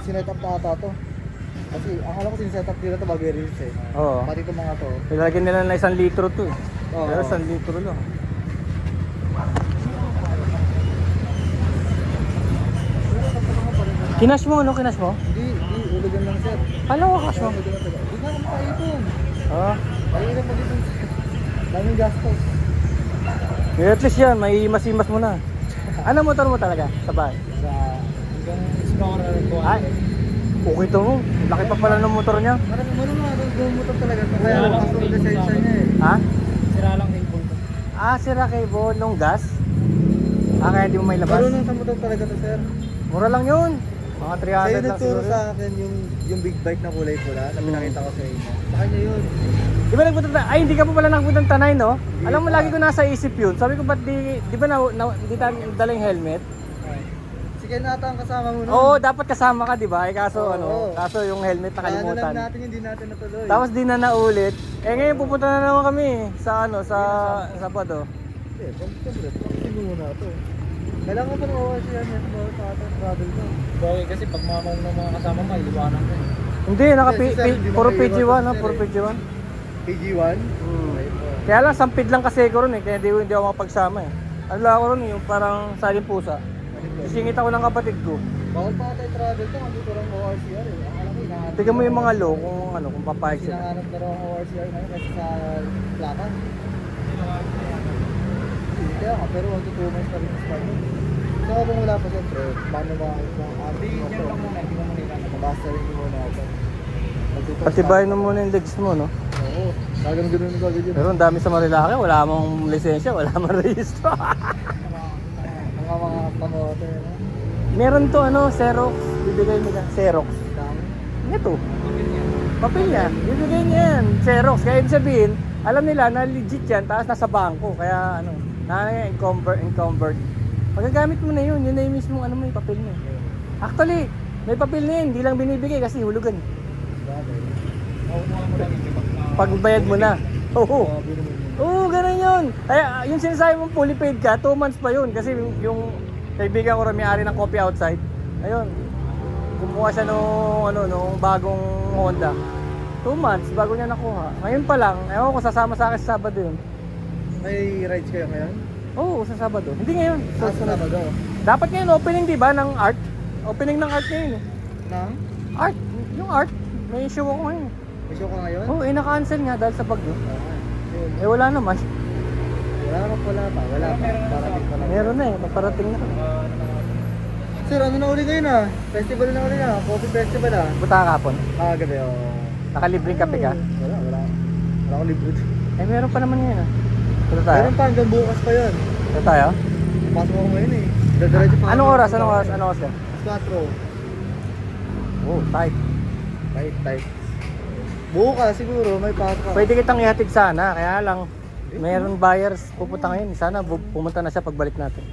sinet up na ata to. Kasi ang alam ko sinet up nila to bago i-release eh. Oo. Pati itong mga to. Ilalagyan nila na 1 litro to eh. Oo. Pero 1 litro lang. Kinash mo, ano? Kinash mo? Hindi, ulugan lang sir. Paano ko cash mo? Hindi na ako makaipon. Oo. Mahirap mo dito. Daming gastos. At least yan, may masimas mo na. Ano motor mo talaga sa bahay? Sa hanggang Explorer ko. Ay, okay to mo. Laki pa pala ng motor niya. Marami mo naman, gumumotor talaga. Kaya kaso lisensya niya eh. Ha? Sira lang cable ko. Ah, sira cable nung gas? Ah, kaya di mo may labas? Marunong sa motor talaga to sir. Mura lang yun. Mga 300 Sa'yo lang nagturo siguro. sa akin yung big bike na kulay pula na pinakita ko sa inyo. Sa kanya yun. Di ba nagpunta ay hindi ka pa pala nagpunta ng Tanay, no? Alam mo, lagi ko nasa isip yun. Sabi ko, ba't di ba hindi tayo dalang helmet? Sige na ata ang kasama mo nun. Oo, dapat kasama ka, di ba? Eh, kaso Oo. kaso yung helmet Kaya na lang nakalimutan. natin, hindi natin natuloy. Tapos di na naulit. Eh ngayon pupunta na naman kami sa sa Sabado. Eh, siyempre, pag-isip muna ito. Kailangan pa naman siya niya sa ating travel ko. Bagay kasi pag mamang ng mga kasama mo, iliwanan ko eh. Hindi, Si sir, hindi puro makaiwas PG1, si no? sir, Puro eh. PG1. PG1? Kaya lang, sampid lang kasi ko ron eh, kaya hindi ako mapagsama eh. Ano lang ako ron yung parang saling pusa. Sisingit ako ng kapatid ko. Bawal pa tayo travel to, hindi ko lang ORCR eh. Ang alam ko, hinahanap. Tignan mo yung mga law kung papayag sila. Hinahanap na raw ang ORCR ngayon kasi sa plakan. Kaya nga, pero 1 to 2 months pa rin sa Spanish. Saka kung wala pa siyempre, paano ba ang ating Yan lang muna, hindi mo muna ilan. Mabasa rin mo muna ako. Patibayin mo muna yung legs mo, no? Oo, ganun ko agad yun. Pero ang dami sa Marilake, wala mong lisensya, wala mong rehistro. Mga pamote, no? Meron to Xerox, bibigay nila. Xerox. Dami. Ito. Papel niya, bibigay niya yan. Xerox, kaya ibig sabihin, alam nila na legit yan, tapos nasa bangko. Kaya encumbered. Pagagamit mo na yun na yung mismo yung papel mo. Actually, may papel na yun, hindi lang binibigay kasi hulugan. Pagbayad mo na. Oo. Oo, ganun yun. Kaya yung sinasabi mong fully paid ka, 2 months pa yun. Kasi yung kaibigan ko rin may-ari ng coffee outside. Ayun. Kumuha siya nung bagong Honda. 2 months bago niya nakuha. Ngayon pa lang, ewan ko sasama sa akin sa Sabado yun. May rides kayo ngayon? Oo, sa Sabado. Hindi ngayon. Sa Sabado. Dapat ngayon opening, di ba, ng art? Opening ng art ngayon eh. Nang? Art. Yung art. May issue ako ngayon. May show ka ngayon? Oo, na-cancel nga dahil sa bagyo. Yun. Eh wala naman. Wala pa. Parating pa lang. Meron na eh, paparating na. Sir, ano na uli ngayon ah? Festival na uli na. Coffee festival ah. Punta ka kapon. Gabi oh. Nakalibreng kape ka. Wala akong libre. Eh meron pa naman ngayon ah. Punta tayo? Meron pa hanggang bukas pa yun. Punta tayo? Pasok ako ngayon eh. Dadiretso pa. Anong oras? Anong oras ka? 4. Oh, tight. Tight. Bukas siguro may pasok ako. Pwede kitang ihatid sana, kaya lang meron buyers pupunta ngayon. Sana pumunta na siya pagbalik natin.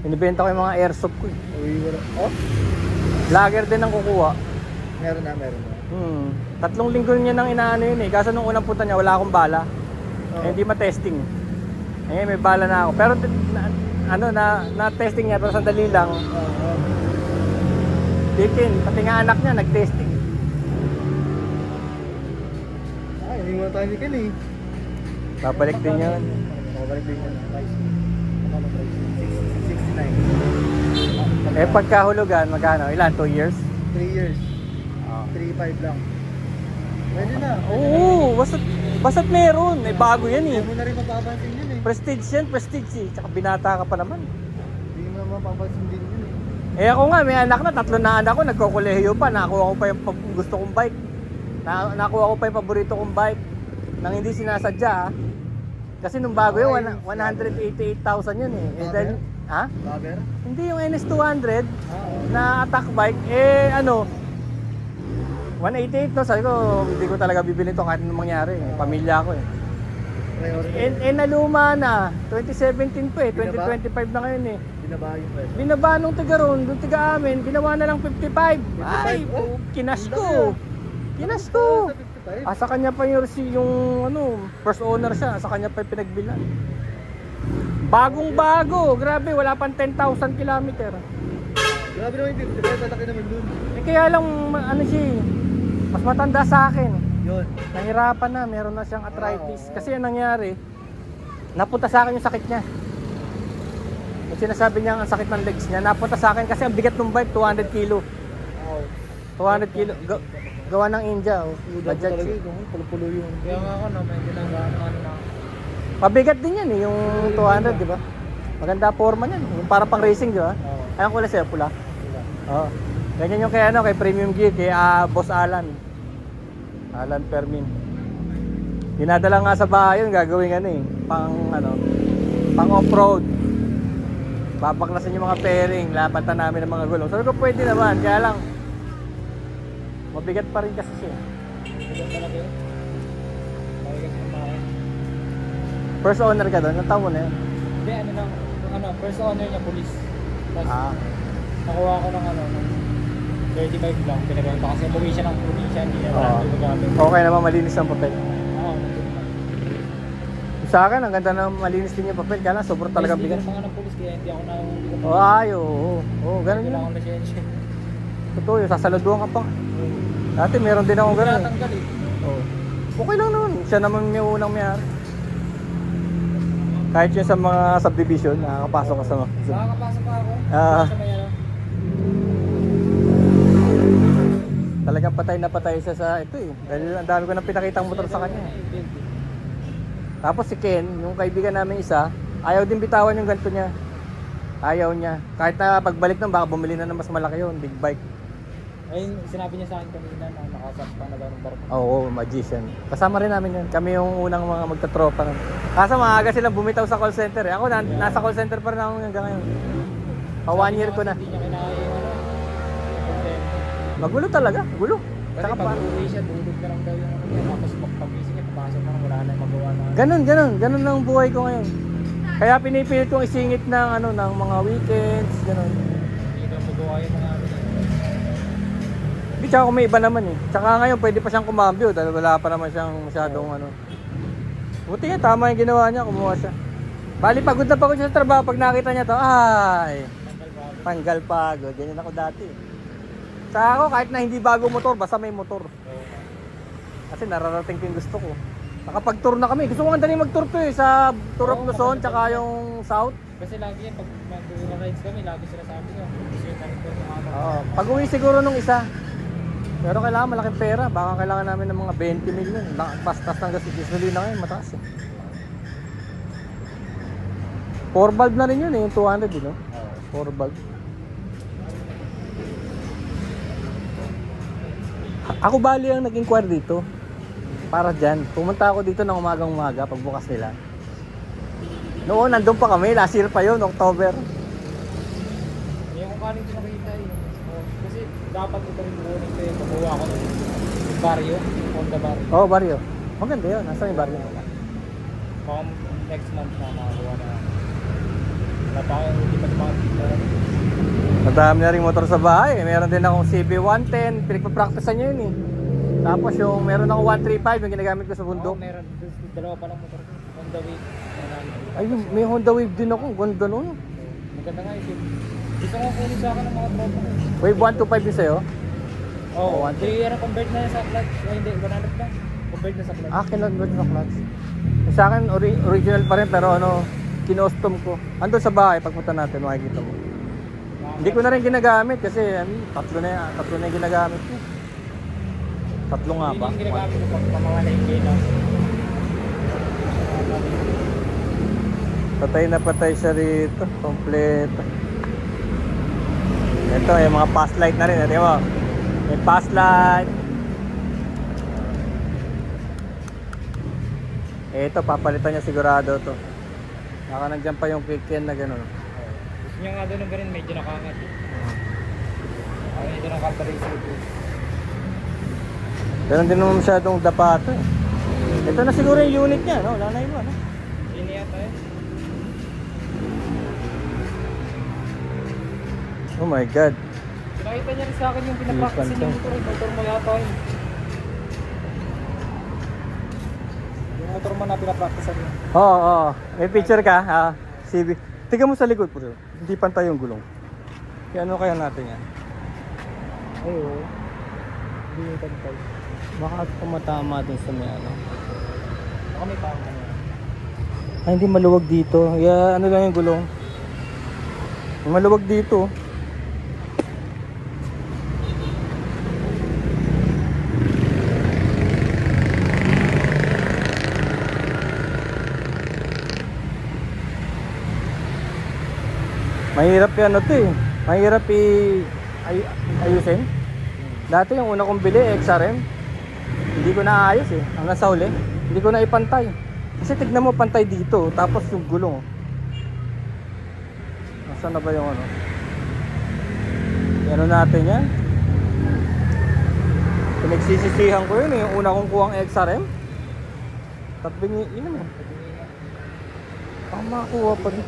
Inibenta ko yung mga airsoft ko eh. Uy, wala. Oh? Lager din ang kukuha. Meron na. 3 linggo niya nang inaano yun eh. Kaso nung unang punta niya wala akong bala. Eh, hindi ma-testing. Eh may bala na ako. Pero na-testing niya pero sandali lang. Dikin, pati nga anak niya nag-testing. Hindi mo tayo ni Ken eh. Babalik din yun. Babalik din yun. 69. Eh pagkahulugan, magkano? Ilan? 2 years? 3 years. 3.5 lang. Pwede na. Oo, basta't meron. Eh bago yan eh. Hindi mo na rin mapapansin yun eh. Prestige eh. Tsaka binata ka pa naman. Hindi mo na mapapansin din yun eh. Eh ako nga, may anak na, 3 na anak ko, nagkokolehiyo pa. Nakuha ko pa yung gusto kong bike. Nakuha ko pa yung paborito kong bike. Nang hindi sinasadya ha. Kasi nung bago yun, 188,000 yun eh. Eh then, ha? Rubber? Hindi yung NS200 na attack bike, eh 188 no, sabi ko, hindi ko talaga bibili ito kahit anong mangyari. Pamilya ko eh. Naluma na, 2017 pa eh, 2025 na ngayon eh. Binaba yung presyo. Binaba nung tiga ron, nung tiga amin, ginawa na lang 55. Ay, kinas ko. Sa kanya pa yung first owner siya, sa kanya pa yung pinagbilan. Bagong bago, grabe, wala pang 10,000 kilometer. Grabe naman yung 55, malaki naman dun. Eh kaya lang, ano siya eh, mas matanda sa akin. Yun. Nahirapan na, meron na siyang arthritis. Kasi ang nangyari, napunta sa akin yung sakit niya. Yung sinasabi niya ang sakit ng legs niya, napunta sa akin kasi ang bigat ng bike, 200 kilo. Oo. 200 kilo. Gawa ng India. Oh. Udap Bajaj talaga eh. yun. Pulo-pulo yun. Kaya nga ako, no, may ginagawa ano na. Mabigat din yan eh, yung 200, di ba? Maganda forma niyan. Yung para pang racing, di ba? Oo. Anong kulay sa'yo? Pula? Diba? Oo. Ganyan yung kay, ano, kay Premium Gear, kay Boss Alan. Alan Fermin. Dinadala nga sa bahay yun, gagawin ano eh. Pang off-road. Babaklasan yung mga pairing, lapatan namin ng mga gulong. Sabi ko pwede naman, kaya lang mabigat pa rin kasi siya. Bigat talaga yun. Mabigat yung mga. First owner ka doon, nataw mo na yun. Hindi, ano lang, ano, first owner niya, police. Tapos, nakuha ko ng ano, ng 35 lang, pinagawin pa kasi umuwi siya ng probinsya, hindi niya marami magamit. Okay naman, malinis ang papel. Oo, nandun lang. Sa akin, ang ganda na malinis din yung papel, kaya lang sobrang talagang bigat. Hindi ko ng police, kaya hindi ako hindi ko Ganun Hindi yun. ako na-change. Totoo yun, sasaluduhan ka pa. Dati meron din ako ganun eh. Tanggal eh. Oo. Okay lang naman, siya naman may unang mayari. Kahit yun sa mga subdivision, nakakapasok ka sa mga. Nakakapasok pa ako. Ah. Sa may ano. Talagang patay na patay siya sa ito eh. Dahil ang dami ko nang pinakitang motor sa kanya. Tapos si Ken, yung kaibigan namin isa, ayaw din bitawan yung ganito niya. Ayaw niya. Kahit na pagbalik nun, baka bumili na ng mas malaki yun, big bike. Ayun, sinabi niya sa akin kanina na nakasakta na daw ng barko. Oo, magician. Kasama rin namin yun. Kami yung unang mga magtatropa nun. Kaso maaga silang bumitaw sa call center eh. Ako nasa call center pa rin ako hanggang ngayon. Pa 1 year ko na. Hindi niya kinaya yung ano. Magulo talaga, gulo. Kasi Saka pag pa. uwi siya, dulog na lang daw yung ano niya. Tapos pag-pagising niya, papasok na lang, wala na yung magawa na. Ganun lang ang buhay ko ngayon. Kaya pinipilit kong isingit ng ano ng mga weekends, ganun. Hindi na magawa yung mga ano niya. Di tsaka kung may iba naman eh. Tsaka ngayon pwede pa siyang kumambyo dahil wala pa naman siyang masyadong ano. Buti nga tama yung ginawa niya, kumuha siya. Bali pagod na pagod siya sa trabaho pag nakita niya to. Ay, tanggal pagod. Ganyan ako dati. Sa ako kahit na hindi bago motor, basta may motor. Kasi nararating ko yung gusto ko. Nakapag-tour na kami. Gusto ko nga dali mag-tour to eh sa Tour of Luzon tsaka yung South. Kasi lagi yan, pag mag-rides kami, lagi sila sabi niya. Gusto yung tarik ko yung ano. Oo. Pag-uwi siguro nung isa. Pero kailangan malaking pera. Baka kailangan namin ng mga 20 million. Pastas ng gasolina ngayon, mataas eh. 4 valve na rin yun eh, yung 200 eh, no? 4 valve. Ako bali ang nag inquire dito. Para dyan. Pumunta ako dito ng umagang-umaga pagbukas nila. Noon, nandun pa kami. Last year pa yun, October. Yung kung kanin din nakita yun. Kasi dapat ito rin buunin ko yung pagbuha ko ng barrio, Honda Barrio. Oo, barrio. Maganda yun. Nasaan yung barrio? Baka next month na makakuha na. Wala pa kayo, hindi pa tumakita. Madami na rin motor sa bahay. Meron din akong CB110. Pinagpa-practicean nyo yun eh. Tapos yung meron akong 135 yung ginagamit ko sa bundok. Oo, meron. Dalawa pa lang motor ko. Honda Wave. Ay, may Honda Wave din ako. Ganda nun. Maganda nga isip. Gusto ko kunin sa akin ng mga tropa ko. Wave 125 din sa'yo? Oo, Oh, hindi yan convert na sa clutch. Ay, hindi, 100 lang. Convert na sa clutch. Kinonvert na clutch. Sa akin, original pa rin pero ano, kinostom ko. Andun sa bahay, pagpunta natin, makikita mo. Hindi ko na rin ginagamit kasi tatlo na yung ginagamit ko. Tatlo nga ba? Hindi yung ginagamit ko pag pamamalengke lang. Patay na patay siya rito. Kompleto. Ito, yung mga pass light na rin. Ito mo. May pass light. Ito, papalitan niya sigurado to. Naka nandyan pa yung kick-in na gano'n. Gusto niya nga doon ng ganun, medyo nakangat. Medyo nakaparisin ito. Pero hindi naman masyadong dapato eh. Ito na siguro yung unit niya, no? Wala na iba, no? Hindi yata eh. Oh my God. Pinakita niya rin sa akin yung pinapractice niya motor mo yata yun. Yung motor mo na pinapractice niya. Oo. May picture ka, ha? CB. Tingnan mo sa likod po. Hindi pantay yung gulong. Kaya ano kaya natin yan? Ay, oo. Hindi may pantay. Baka tumatama dun sa may ano. Baka may tao na yan. Ay, hindi maluwag dito. Yeah, ano lang yung gulong. Maluwag dito. Mahirap yan ano to eh. Mahirap ayusin. Dati yung una kong bili, XRM. Hindi ko na ayos eh. Hanggang sa huli. Hindi ko na ipantay. Kasi tignan mo pantay dito. Tapos yung gulong. Nasaan na ba yung ano? Ano natin yan? Pinagsisisihan ko yun eh. Yung una kong kuhang XRM. Tabing yun mo. Baka makakuha pa rin.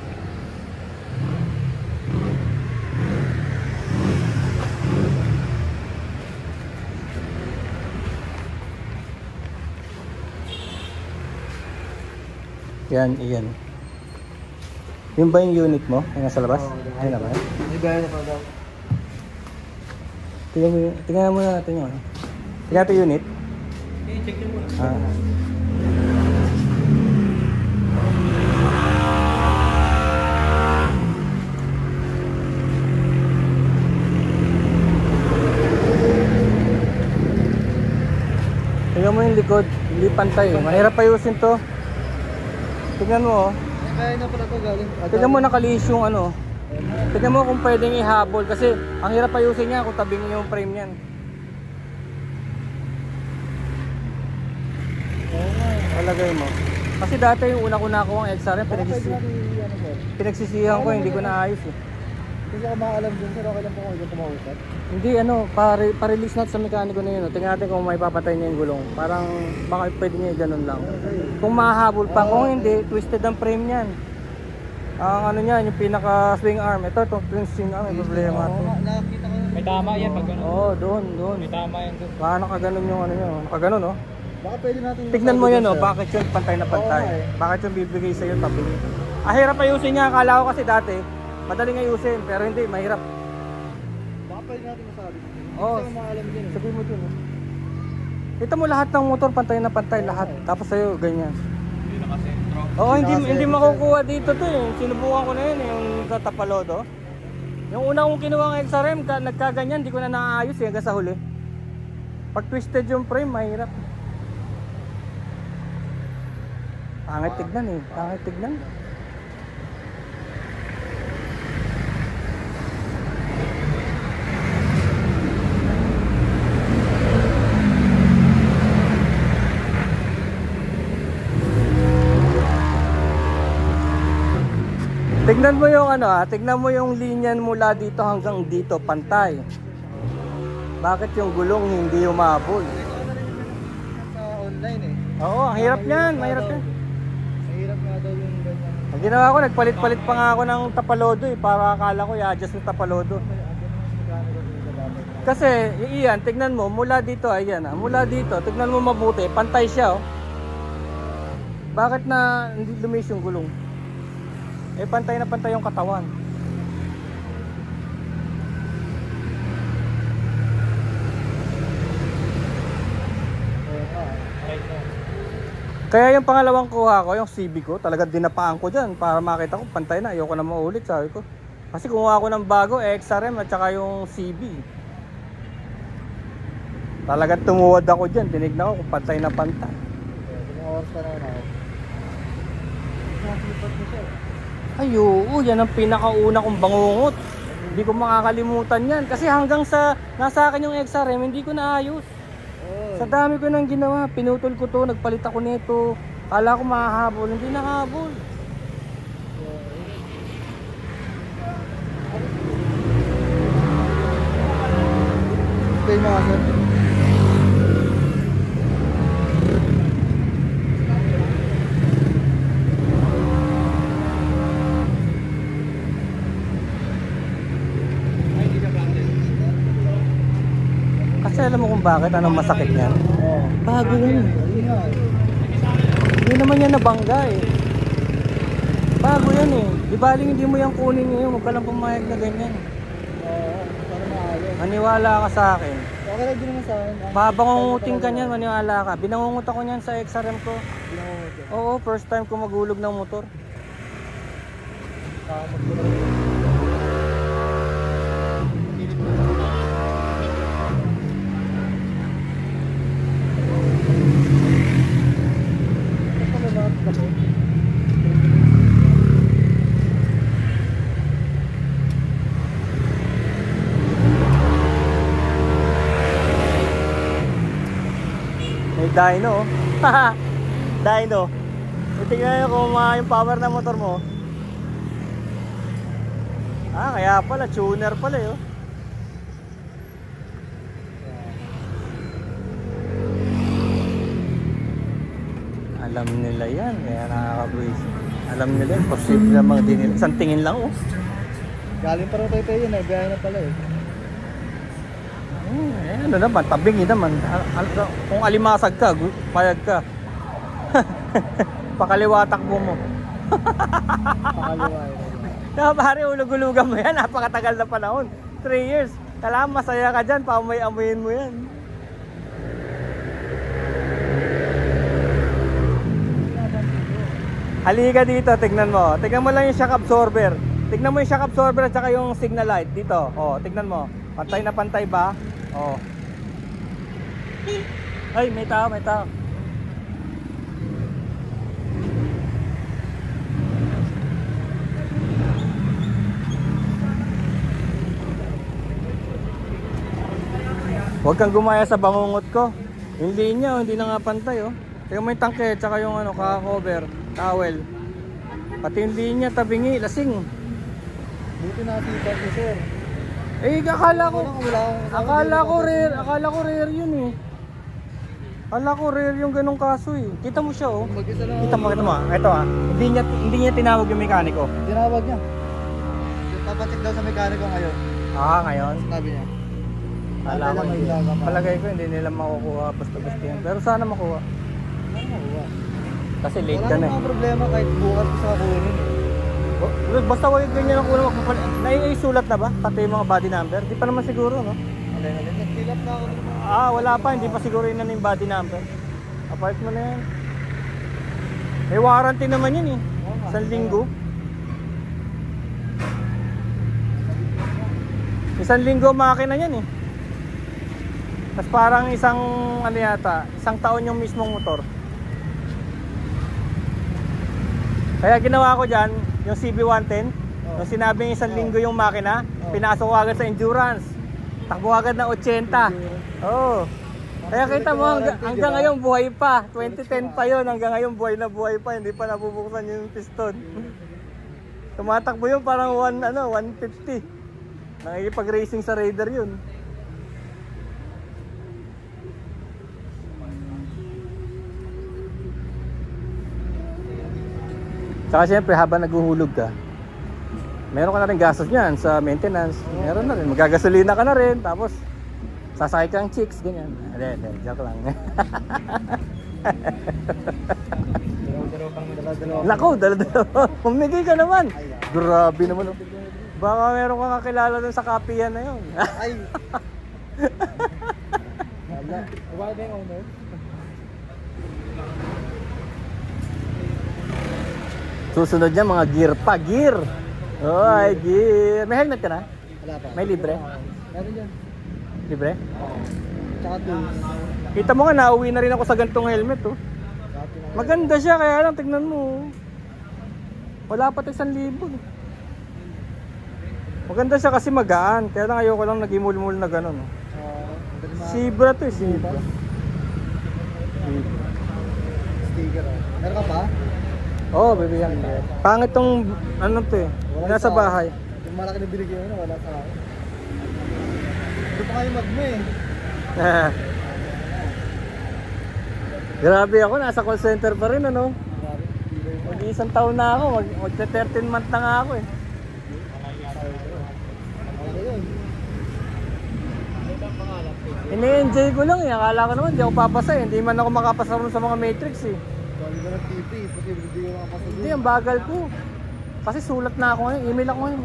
Yan, iyan. Yung ba yung unit mo? Yung nasa labas? Ayun na ba? May gaya na pa daw. Tingnan muna natin yung ano. Tingnan natin yung unit. Okay, check nyo muna. Tingnan mo yung likod. Hindi pantay eh. Mahirap ayusin to. Tingnan mo oh. May gaya na pala to galing. Tingnan mo nakaliis yung ano. Tingnan mo kung pwedeng ihabol kasi ang hirap ayusin niya kung tabing yung frame niyan. Oo nga. Palagay mo. Kasi dati yung una ko nakuha ang XRM, Baka pwede natin ano sir. pinagsisihan ko, hindi ko naayos eh. Kasi ako makaalam dun sir, okay lang po kung ikaw kumausap. Hindi ano, pa-release natin sa mekaniko na yun. Tingnan natin kung may papatay niya yung gulong. Parang baka pwede niya ganun lang. Kung mahahabol pa, kung hindi, twisted ang frame niyan. Ang ano niyan, yung pinaka swing arm. Ito, itong twin swing arm, may problema Oo ito. nga, nakakita ko. May tama yan pag gano'n. Oo, doon. May tama yan doon. Baka nakaganon yung ano niya. Nakaganon oh. Baka pwede natin Tignan mo masabi yan dun, oh, sir. bakit yun pantay na pantay? Oo nga eh. Bakit yung bibigay sa'yo tabi? Ah, hirap ayusin niya. Akala ko kasi dati, madaling ayusin. Pero hindi, mahirap. Baka pwede natin masabi. Oo. Kasi ako makaalam din eh. Sabihin mo dun oh. Kita mo lahat ng motor pantay na pantay, lahat. Tapos sa'yo, ganyan. Hindi nakasentro. Oo, hindi Nakasentro. hindi makukuha dito to eh. Sinubukan ko na yun eh, yung sa Tapalodo. Yung una kong kinuha ng XRM, nagkaganyan, hindi ko na naayos eh, hanggang sa huli. Pag twisted yung frame, mahirap. Pangit tignan eh, pangit tignan. Tignan mo yung ano tignan mo yung linyan mula dito hanggang dito, pantay. Bakit yung gulong hindi umabol? Ito na rin yung sa online eh. Oo, ang hirap niyan, mahirap yan. Mahirap nga daw yung ganyan. Ang ginawa ko, nagpalit-palit pa nga ako ng Tapalodo eh, para akala ko i-adjust yung Tapalodo. Kasi, iyan, tignan mo, mula dito, ayan mula dito, tignan mo mabuti, pantay siya oh. Bakit na hindi lumis yung gulong? Eh, pantay na pantay yung katawan. Right now. Kaya yung pangalawang kuha ko, yung CB ko, talagang dinapaan ko dyan para makita ko pantay na, ayoko na maulit, sabi ko. Kasi kumuha ko ng bago, XRM at saka yung CB. Talagang tumuwad ako dyan, tinignan ko kung pantay na pantay. Ilang oras pa naman ako. Nakasipat mo siya. Ay, oo, yan ang pinakauna kong bangungot. Hindi ko makakalimutan yan. Kasi hanggang sa nasa akin yung XRM, hindi ko naayos. Oo. Sa dami ko nang ginawa, pinutol ko to, nagpalit ako nito. Kala ko mahahabol, hindi nakahabol. Explain mo nga sir. Ay, hindi ka planted. Kasi alam mo kung bakit, anong masakit niyan? Oo. Bago yan. Ayun nga. Hindi naman yan nabangga eh. Bago yan eh. Di baling hindi mo yan kunin ngayon, huwag ka lang pumayag na ganyan. Oo. Para maayos. Maniwala ka sa akin. Okay lang din naman sa akin. Mabangunguting ka niyan, maniwala ka. Binangungut ako niyan sa XRM ko. Binangungot yan. Oo, first time ko magulog ng motor. May dyno, oh. Dyno. Tingnan nyo kung yung power ng motor mo. Ah, kaya pala, tuner pala eh, oh. Alam nila yan, kaya nakaka-breeze. Alam nila yan, posible namang din nila. Isang tingin lang, oh. Galing pa rin tayo yun eh. Biyahe na pala eh. Ano naman, tabingi naman. Kung alimasag ka, payag ka. Pakaliwa takbo mo. Pakaliwa eh. Na pare, ulug-ulugan mo yan, napakatagal na panahon. 3 years. Kailangan masaya ka dyan, paamoy-amoyin mo yan. Halika dito, tignan mo. Tignan mo lang yung shock absorber. Tignan mo yung shock absorber at saka yung signal light dito. Oh, tignan mo. Pantay na pantay ba? Oh. Ay, may tao, may tao. Huwag kang gumaya sa bangungot ko. Yung linya, hindi na nga pantay, oh. Tingnan mo yung tangke, tsaka yung ano, kaka-cover, towel. Pati yung linya, tabingi, lasing. Buti nakita ko sir. Eh, akala ko rare yun eh. Akala ko rare yung ganong kaso eh. Kita mo siya, oh. Mag-isa lang. Kita mo. Ito ah. Hindi niya tinawag yung mekaniko. Tinawag niya. Papacheck daw sa mekaniko ngayon. Ah, ngayon? Sabi niya. Akala ko hindi. Palagay ko hindi nila makukuha basta-basta yan. Pero sana makuha. Kasi late ka na eh. Wala namang problema kahit bukas ko sa kunin. Basta wag ganyan ang kulang. Naisulat na ba? Pati yung mga body number? Di pa naman siguro, no? Nag-fill up na ako. Ah, wala pa. Hindi pa siguro yun na yung body number. Apart mo na yan. May warranty naman yun eh. 1 linggo. 1 linggo makina yan eh. Tapos parang isang taon yung mismong motor. Kaya ginawa ko dyan, yung CB110, nung sinabing 1 linggo yung makina, pinasok ko agad sa endurance. Takbo agad na 80. Oo. Kaya kita mo hanggang ngayon buhay pa. 2010 pa yon, hanggang ngayon buhay pa, hindi pa nabubuksan yung piston. Tumatakbo yun parang 150. Nakikipag-racing sa Raider yun. Saka siyempre habang naghuhulog ka, meron ka na rin gastos niyan sa maintenance. Meron na rin, magagasolina ka na rin. Tapos sasakay kang chicks, ganyan. Hindi, joke lang. Nako, dala-dala. Pumigay ka naman. Grabe naman. Baka meron kang kakilala dun sa kapihan na yun. Ay! Wala. Wala ba yung owner? Susunod niya mga gear pa. Gear! Oy, gear. May helmet ka na? Wala pa. May libre? Meron dyan. Libre? Tsaka tools. Kita mo nga, nauwi na rin ako sa gantong helmet, oh. Maganda siya, kaya lang tignan mo. Wala pa 1,000. Maganda siya kasi magaan. Kaya lang ayoko lang nag-imul-mul na gano'n. Zebra to eh, Zebra. Sticker oh. Meron ka pa? Oo, bibigyan. Pangit tong ano to eh. Nasa bahay. Yung malaki na binigyan mo, wala sa akin. Ito pa kayo mag mo eh. Grabe ako, nasa call center pa rin ano. Mag-1 taon na ako, mag-13 month na nga ako eh. Ini-enjoy ko lang eh, akala ko naman hindi ako papasa eh. Hindi man ako makapasa rin sa mga matrix eh. Dami ba ng TP, posible hindi ko makapasa. Hindi, ang bagal ko. Kasi sulat na ako ngayon, email ako ngayon.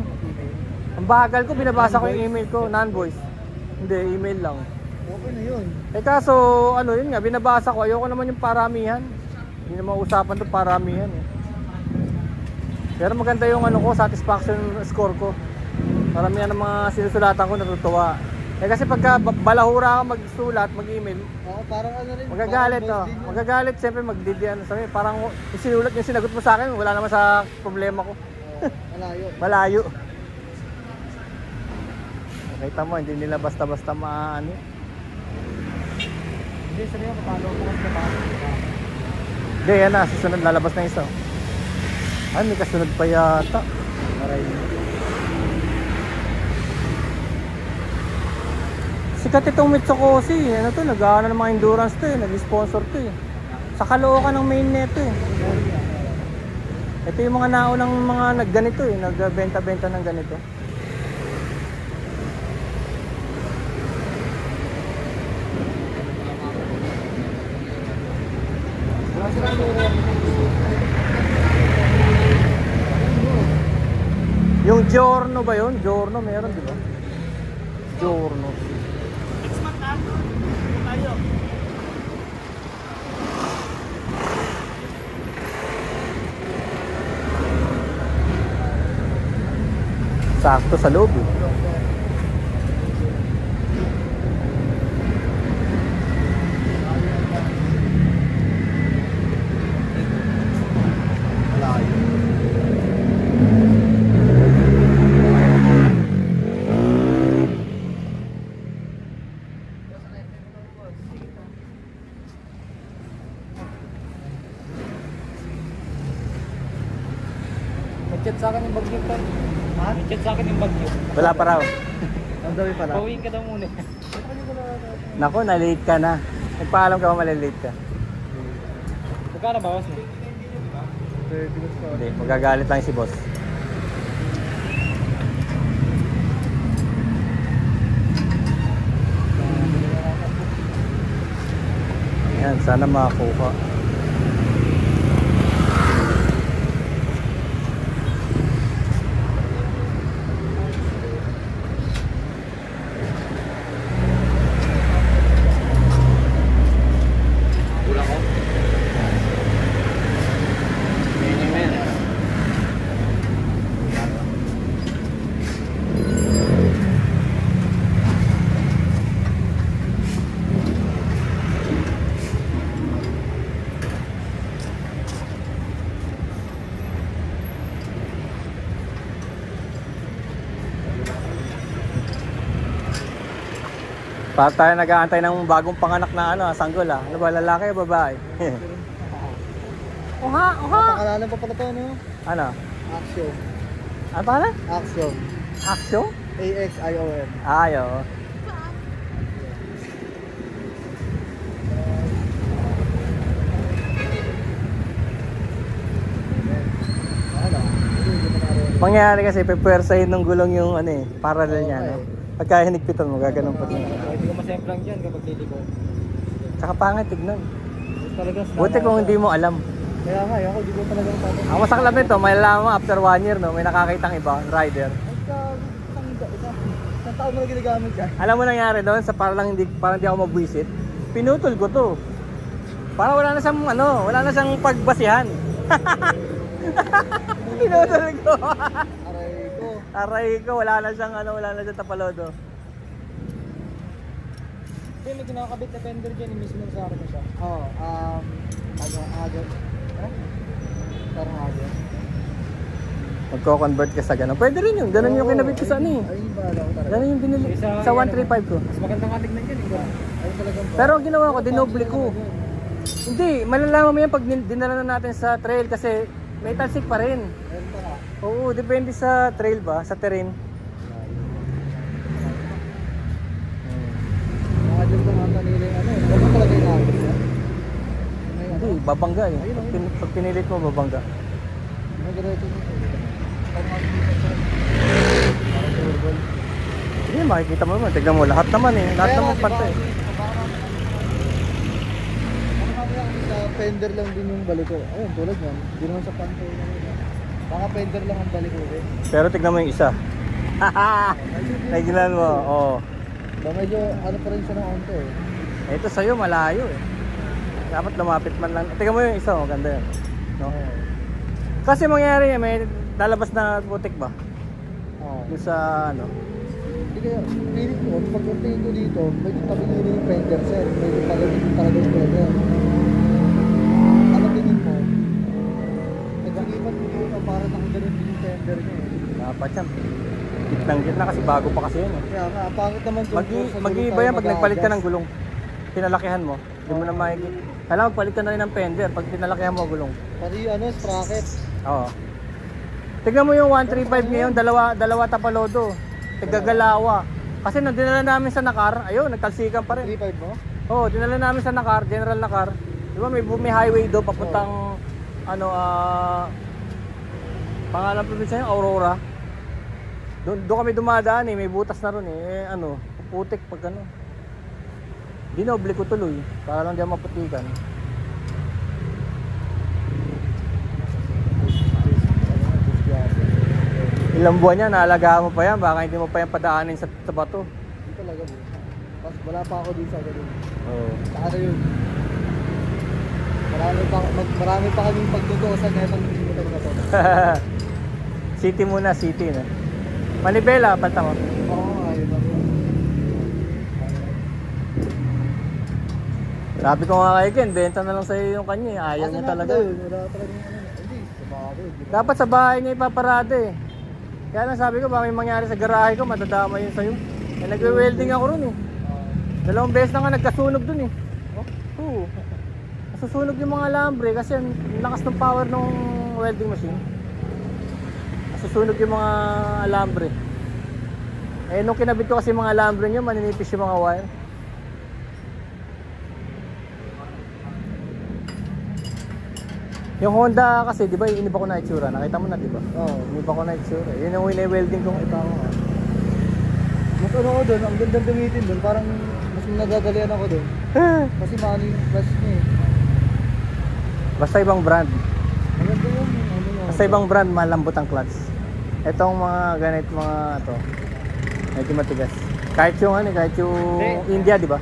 Ang bagal ko, binabasa ko yung email ko, non-voice. Hindi, email lang. Okay na yun. Eh kaso, ano yun nga, binabasa ko, ayoko naman yung paramihan. Hindi na mausapan to paramihan eh. Pero maganda yung ano ko, satisfaction score ko. Paramihan ng mga sinusulatan ko, natutuwa. Eh kasi pagka balahura ka magsulat, mag-email, Oo, parang ano rin. magagalit parang oh. boss din yun. Magagalit, siyempre magdidiyan sabi, parang yung sinulat, yung sinagot mo sa akin, wala naman sa problema ko. Oo, malayo. Malayo. Nakita mo, hindi nila basta-basta maano. Hindi, sabihin ko, paano ko mas nabago. Hindi, yan na, susunod lalabas na isa. Ay, may kasunod pa yata. Aray. Sikat itong Mitsukoshi. Ano to, nag-ano ng mga endurance to eh. Nag-sponsor to eh. Sa Caloocan ng main neto eh. Ito yung mga naunang mga nagganito eh. Nagbenta-benta ng ganito. Wala silang luro. Yung Giorno ba yun? Giorno meron di ba? Giorno. Sakto sa loob eh. Nag-chat sa akin yung bagyo pa. Ha? Nag-chat sa akin yung bagyo. Wala pa raw. Ang dami pala. Bawiin ka daw muna. Nako, na-late ka na. Nagpaalam ka ba malilate ka? Magkano bawas mo? 30 minutes pa. Hindi, magagalit lang si boss. Yan, sana makakuha. Para tayo nag-aantay ng bagong panganak na ano, sanggol ah. Ano ba, lalaki o babae? Oha, oha! Pakalanan pa pala to, no? Ano? Axiom. Ano pa na? Axiom. Action? A-X-I-O-M. Ay, oo. Ano? Hindi mo naroon. Mangyayari kasi, pepwersahin ng gulong yung ano eh, parallel niya, no? Pagka hinigpitan mo, gaganon pa din. Hindi ko masemplang dyan kapag liliko. Tsaka pangit, tignan. Talaga, Buti kung hindi mo alam. Kaya nga, ako di ko talagang tapos. Ang masaklap nito, may alam mo after 1 year, no? May nakakitang iba, rider. Isang taon mo na ginagamit yan. Alam mo nangyari doon, sa parang hindi ako mabwisit, pinutol ko to. Para wala na siyang ano, wala na siyang pagbasihan. Pinutol ko. Aray ko. Aray ko, wala na siyang ano, wala na siyang tapalodo. Kasi may kinakabit na fender dyan, mismo sa akin siya. Oo, agad. Parang agad. Magko-convert ka sa gano'n. Pwede rin yun, gano'n yung kinabit ko sa ano eh. Ayun ba, alam ko talaga. Gano'n yung binili, sa 135 ko. Mas magandang nga tignan dyan eh. Ayun talagang ba? Pero ang ginawa ko, dinoble ko. Hindi, malalaman mo yan pag dinala na natin sa trail kasi may talsik pa rin. Ayun pa nga. Oo, depende sa trail ba, sa terrain. Mga dyan pa nga nila yung ano eh. Ano talaga yung agad yan? Hindi, babangga eh. Pag pinilit mo, babangga. Ano ganito nito? Parang turbo. Hindi, makikita mo naman. Tignan mo, lahat naman eh. Lahat naman pantay. Sa fender lang din yung balik ko. Ayun, tulad yan. Hindi naman sa pantay. Baka fender lang ang balik ko eh. Pero tignan mo yung isa. Tignan mo, oo. Medyo ano pa rin siya ng onte eh. Ito sa'yo, malayo eh. Dapat lumapit man lang. Tingnan mo yung isa, maganda yun. No? Kasi mangyayari may lalabas na putik ba? Oo. Yung sa ano. Hindi kaya, pilit ko, pag tingin ko dito, medyo tabingin yung fender sir. Medyo talaga yung fender. Ano tingin mo? Nag-iipat mo dito para nakaganon din yung fender niya eh. Dapat yan. Gitnang-gitna kasi bago pa kasi yun eh. Kaya nga, pangit naman kung Mag-iiba yan pag nagpalit ka ng gulong. Pinalakihan mo. Hindi mo na makikita. Kailangan magpalit ka na rin ng fender pag pinalakihan mo gulong. pati ano, sprocket. Oo. Tignan mo yung 135 ngayon, dalawa tapalodo. Tigagalawa. Kasi nung dinala namin sa Nakar, ayun, nagtalsikan pa rin. 3.5 mo? Oo, dinala namin sa Nakar, General Nakar. Di ba may highway do papuntang ano pangalan probinsya yung Aurora. Doon kami dumadaan eh, may butas na ron eh. Ano, putik pag ano. Dinoble ko tuloy para lang di maputikan. Ilang buwan yan, naalagaan mo pa yan, baka hindi mo pa yan padaanin sa bato. Hindi talaga bro. Mas wala pa ako din sa ganun. Oo. Sa ano yun? Marami pa kaming pagtutuosan na itong motor na to. City muna, city na. Manibela, pata mo. Oo, ayun lang yun. Sabi ko nga kay Ken, benta na lang sa'yo yung kanya, eh. Ayaw niya talaga. Wala talaga yung ano. Hindi, sa bahay. Dapat sa bahay niya ipaparada eh. Kaya lang sabi ko, baka may mangyari sa garahe ko, matadama yun sa'yo. Eh, nagwe-welding ako ron eh. 2 beses na nga nagkasunog dun eh. Oo. Nasusunog yung mga alambre kasi ang lakas ng power ng welding machine. Nasusunog yung mga alambre. Eh nung kinabit ko kasi mga alambre nyo, maninipis yung mga wire. Yung Honda kasi, di ba, iniba ko na itsura. Nakita mo na, di ba? Oo. Iniba ko na itsura. Yun yung welding kong ito ako. Mas ano ko doon, ang gandang gamitin doon. Parang mas nadadalian ako doon. Kasi money plus niya eh. Basta ibang brand. Maganda yun. Ano yun. Basta ibang brand, malambot ang clutch. Itong mga ganit mga to. Medyo matigas. Kahit yung ano, kahit yung India, di ba?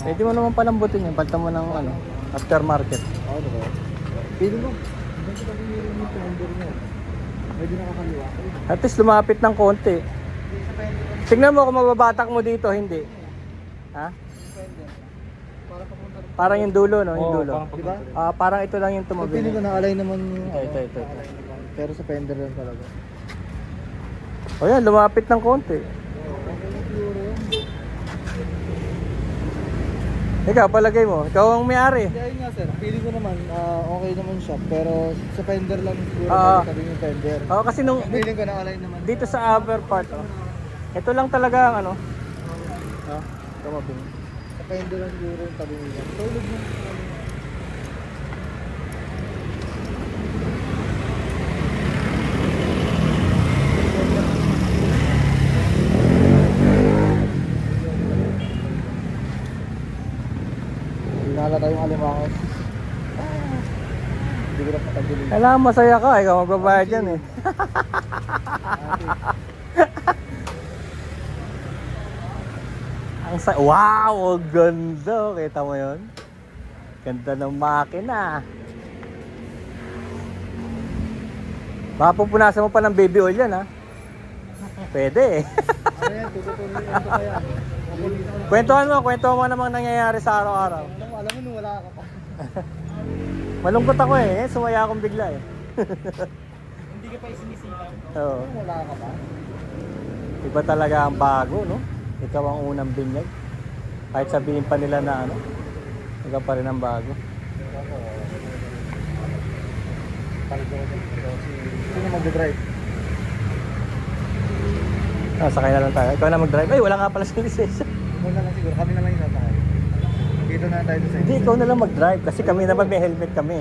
Pwede mo naman palambutin yun. Palta mo ng ano, aftermarket. Oo, diba? Pili mo. Hindi ko tabi yung fender niya. Medyo nakakaliwa. At least lumapit ng konti. Tingnan mo kung mababatak mo dito, hindi. Ha? Para papunta rin. Parang yung dulo, no? Yung Oo, dulo. parang Diba? Parang ito lang yung Pag tumabi. pili ko na-align naman yung Ito. pero sa fender lang talaga. O yan, lumapit ng konti. Ikaw, palagay mo. Ikaw ang may-ari. Kaya yun nga sir, pili ko naman okay naman siya. Pero sa fender lang siguro tabi yung fender. Oo, kasi nung Feeling ko na-align naman. dito sa upper part, oh. Ito lang talaga ang ano. Tumabi. Sa fender lang siguro yung tabi nila. Tulog mo. Hinala tayong alimangas. Hindi ko na patagulin. Kailangan masaya ka, ikaw magbabayad yan eh. Wow, ang ganda. Kita mo yun? Ganda ng makina. Baka pupunasan mo pa ng baby oil yan ha. Pwede eh. Ano yan? Tututuloy ko pa yan. Kwentuhan mo namang nangyayari sa araw-araw. Alam mo nung wala ka pa. Malungkot ako eh, sumaya akong bigla eh. Hindi ka pa isinisita. Oo. Nung wala ka pa. Iba talaga ang bago, no? Ikaw ang unang binyag. Kahit sabihin pa nila na ano, ikaw pa rin ang bago. Sino mag-drive? Sakay na lang tayo. Ikaw na mag-drive. Ay, wala nga pala sa lisensya. Muna lang siguro. Kami na lang yung sasakay. Dito na tayo sa Hindi, ikaw na lang mag-drive kasi kami naman may helmet kami.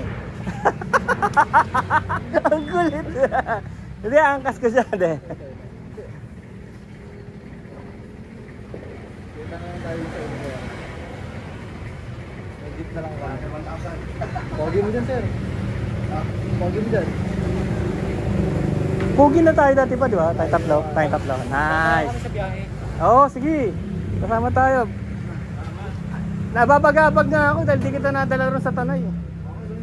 Ang kulit. Hindi, angkas ko siya. Hindi. Dito na lang tayo sa inyo. May jeep na lang kami. Pogi mo dyan, sir. Pogi mo dyan. Pugi na tayo dati pa, di ba? Tayo tatlo. Nice. Kami sa biyahe. Oo, sige. Kasama tayo. Nababagabag nga ako dahil di kita nadala rin sa Tanay.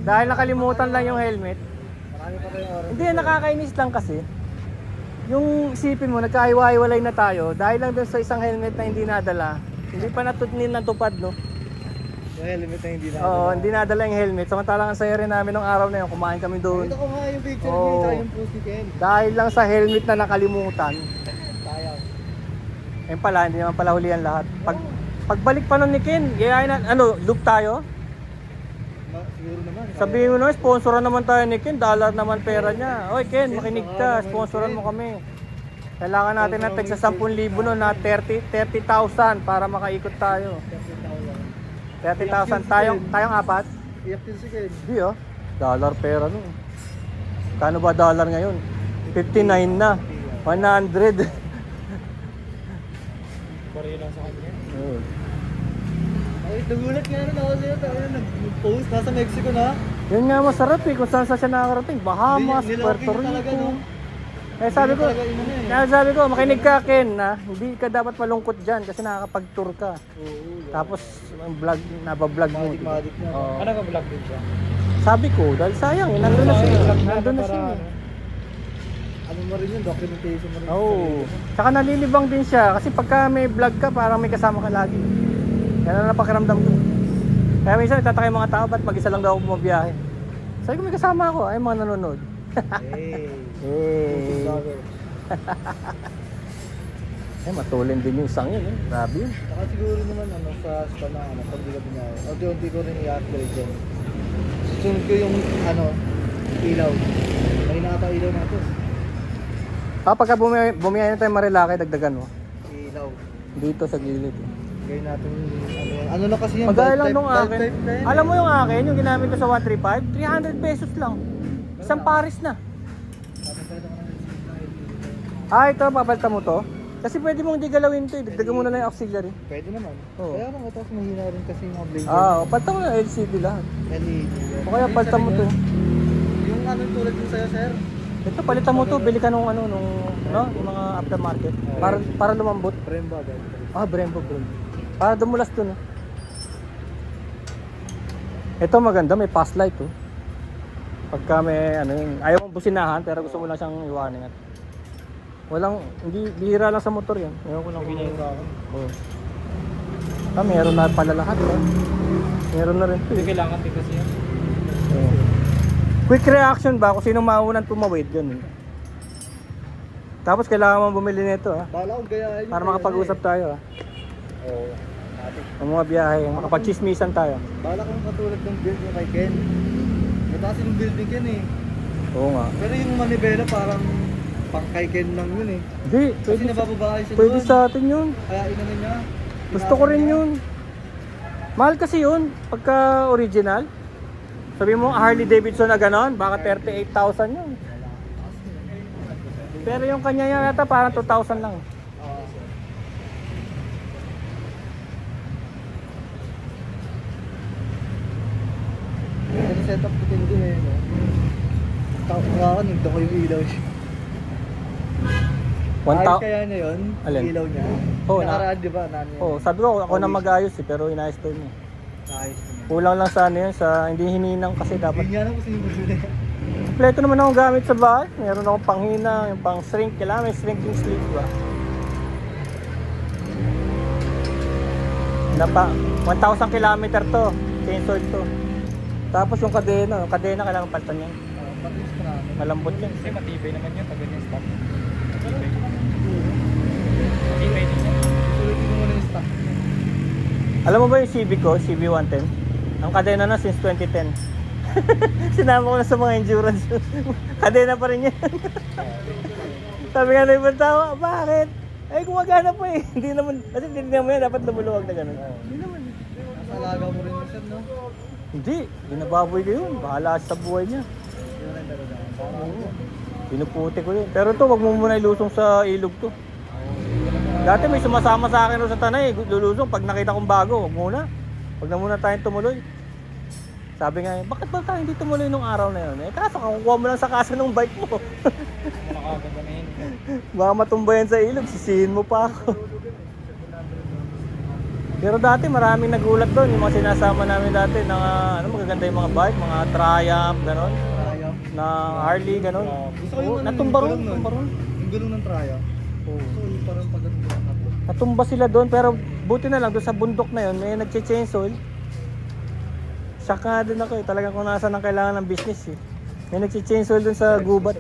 Dahil nakalimutan lang yung helmet. Marami pa kayong oras. Hindi, nakakainis lang kasi. Yung isipin mo, nagkahiwa-hiwalay na tayo dahil lang dun sa isang helmet na hindi nadala. Hindi pa natupad, no? Yung helmet na hindi na. Oo, hindi nadala yung helmet. Samantalang ang saya rin namin nung araw na yun, kumain kami doon. Ito ko nga yung picture Oo. niya, yung post ni Ken. Dahil lang sa helmet na nakalimutan. Sayang. Ayun pala, hindi naman pala hulihan lahat. Pagbalik pa nun ni Ken, gayahin na, loop tayo. Siguro naman. Sabihin mo naman, sponsoran naman tayo ni Ken, dollar naman pera niya. Oy Ken, makinig ka, sponsoran mo kami. Kailangan natin ng tig sa 10,000 no, na 30,000 para makaikot tayo. 30,000 tayong apat. Iyak din si Ken. Hindi oh, dollar pera no. Kano ba dollar ngayon? 59 na, 100. Korea lang sa kanya. Oo. Ay, nagulat nga rin ako sa'yo. Nag-post, nasa Mexico na. Yun nga masarap eh, kung saan siya nakakarating. Bahamas, Nilogin Puerto talaga, Rico. no? Eh sabi ko, Talaga yun na eh. kaya sabi ko, makinig ka Ken na hindi ka dapat malungkot dyan kasi nakakapag-tour ka. Oo. Tapos ang vlog, nabablog mo. Matik-matik na. Oo. Ano ka vlog din siya? Sabi ko, dahil sayang, eh, nandun na siya. Nandun na siya. Ano mo rin yun, documentation mo rin. Oo. Tsaka nalilibang din siya kasi pagka may vlog ka, parang may kasama ka lagi. Yan ang napakiramdam ko. Kaya minsan nagtataka yung mga tao, ba't mag-isa lang daw ako bumabiyahe? Sabi ko, may kasama ako, ay mga nanonood. Hey. Eh, eh matulin din yung sang yun, eh. Grabe yun. Saka siguro naman sa spam na pag di ka binayo. Unti-unti ko rin i-upgrade yan. Sunod ko yung ilaw. May nakata ilaw na ito. Pagka bumiyahe na tayo Marilaki, dagdagan mo. Ilaw. Dito sa gilid. Eh. Gawin natin ano na kasi yung Magaya lang nung akin. type na yun. Alam mo yung akin, yung ginamit ko sa 135, 300 pesos lang. Isang Paris na. Ito, papalitan mo to. Kasi pwede mong di galawin to, dagdagan mo na lang yung auxiliary. Pwede naman. Oo. Kaya lang ito, mahina rin kasi yung mga blade. Palitan mo na LCD lahat. LED. O kaya palitan mo to. Yung tulad yung sa'yo, sir. Ito, palitan mo to, bili ka nung yung mga aftermarket. Para lumambot. Brembo agad. Brembo. Para dumulas to, no? Ito maganda, may pass light, oh. Pagka may, ayaw mong businahan, pero gusto mo lang siyang iwanin. Hindi, bihira lang sa motor yan. Ayaw ko lang Binigay sa akin. Oo. Meron na pala lahat, eh. Meron na rin. Hindi kailangan din kasi yan. Oo. Quick reaction ba kung sino maunang tumawid, ganun. Tapos kailangan mo bumili nito, ha. Bala ko gayahin. Para makapag-usap tayo, ha. Oo. Ang mga biyahe, makapag-chismisan tayo. Bala kong katulad ng build niya kay Ken. Mataas yung build ni Ken eh. Oo nga. Pero yung manibela parang pang kay Ken lang yun eh. Hindi, Kasi nabababae siya pwede doon. sa atin yun. Kaya inano niya. Gusto ko rin yun. Mahal kasi yun, pagka original. Sabi mo, Harley Davidson na ganon, baka 38,000 yun. Pero yung kanya yata parang 2,000 lang. Ano setup ko din din eh. No? Ako nagdo ko yung ilaw siya. Ayos kaya niya yun? Alin? Yung ilaw niya. Oo, Nakaraan di ba? Sabi ko ako na mag-ayos pero inayos to niya. Ayos naman. Kulang lang sa yun, sa hindi hininang kasi dapat. Hindi nga lang kasi yung gusto niya. Kompleto naman akong gamit sa bahay. Meron akong panghina, yung pang shrink. Kailangan may shrinking sleeve ba? 1,000 kilometer to. Chainsaw to. Tapos yung kadena kailangan palitan yan. Patinis ko namin. Malambot yan. Kasi matibay naman yun pag ganyan stock. Matibay. Matibay din siya. Sulitin mo muna yung stock. Alam mo ba yung CB ko, CB110? Ang kadena na since 2010. Sinama ko na sa mga endurance. Kadena pa rin yan. Sabi nga na ibang tao, bakit? Ay, gumagana po eh. Hindi naman, kasi hindi naman yan, dapat lumuluwag na gano'n. Hindi naman. Nasa alaga mo rin yun, sir, no? Hindi, binababoy ko yun. Bahala sa buhay niya. Yun rin talaga. Pinuputi ko yun. Pero to, wag mo muna ilusong sa ilog to. Dati may sumasama sa akin ro sa Tanay, lulusong. Pag nakita kong bago, wag muna. Wag na muna tayong tumuloy. Sabi nga, bakit ba tayo hindi tumuloy nung araw na yun? Eh, kaso kakukuha mo lang sa kasa ng bike mo. Nakakaganda na yun. Baka matumbayan sa ilog, sisihin mo pa ako. Pero dati maraming nagulat doon, yung mga sinasama namin dati na ano, magaganda yung mga bike, mga Triumph, gano'n, Triumph. na Harley, gano'n. Gusto ko yung ano, Natumba ron, yung natumba ron. Yung gulong ng Triumph. Oo. So, yung parang paganda na to. Natumba sila doon, pero buti na lang doon sa bundok na yun, may nagche-chainsaw oil. Shock nga din ako eh, talagang kung nasaan ang kailangan ng business eh. May nagche-chainsaw oil doon sa gubat.